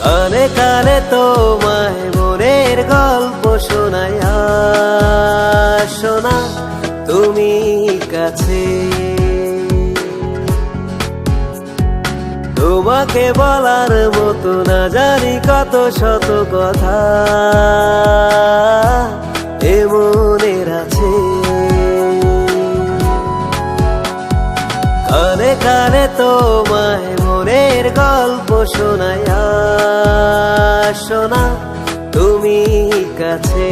কানে কানে তোমায় মনের গল্প শোনায় শোনা তুমি কাছে। তোমাকে বলার মতো না জানি কত শত কথা এ মনের আছে। কানে কানে তোমায় মনের গল্প শোনায় শোনা তুমি কাছে।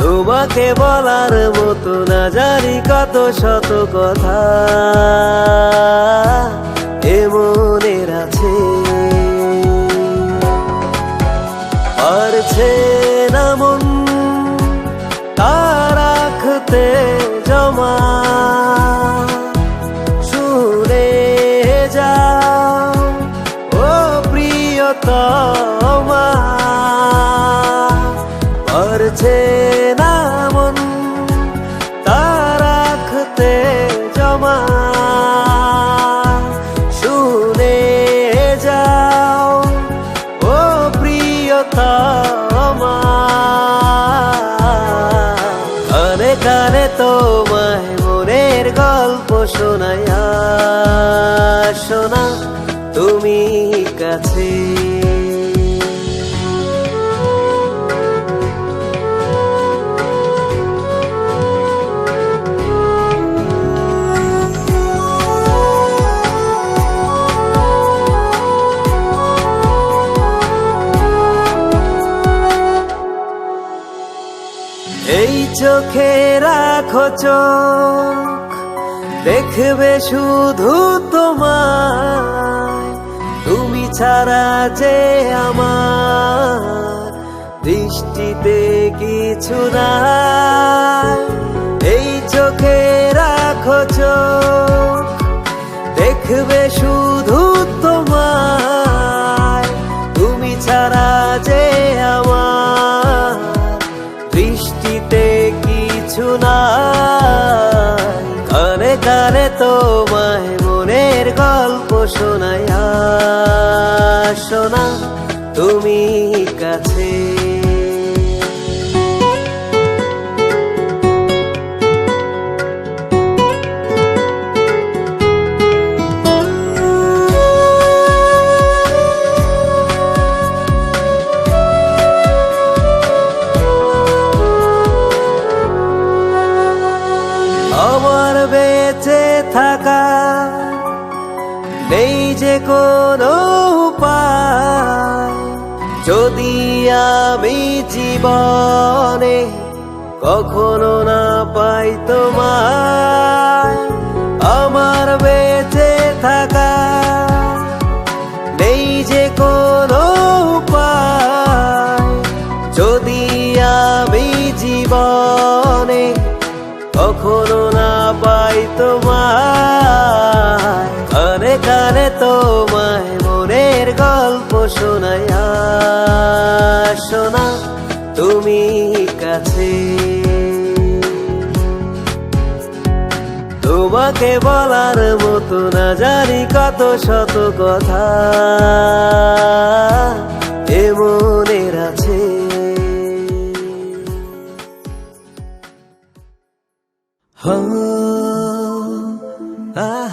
তোমাকে বলার মতো না জানি কত শত কথা এ মনের আছে। পারছে না মন তা রাখতে জমা, শুনে যাও ও প্রিয়তমা। পারছে না মন তা রাখতে জমা, শুনে যাও ও প্রিয়তমা। কানে কানে তোমায় মনের গল্প শোনায় শোনা তুমি কাছে। এই চোখে রাখো চোখ, দেখবে শুধু তোমায়। তুমি ছাড়া যে আমার দৃষ্টিতে কিছু নাই। এই চোখে রাখো চোখ, দেখবে শুধু তোমায়। তুমি ছাড়া যে আমার দৃষ্টিতে কিছু নাই। কানে কানে তোমায় মনের গল্প শোনায় শোনা তুমি কাছে। আমার বেঁচে থাকা নেই যে কোনো উপায়, যদি আমি জীবনে কখনো না পাই তোমায়। আমার বেঁচে থাকা নেই যে কোনো উপায়, যদি আমি জীবনে কখনো না পাই তোমায়। কানে কানে তোমায় মনের গল্প শোনায় শোনা তুমি কাছে। তোমাকে বলার মতো না জানি কত শত কথা এ মনের আছে। Ah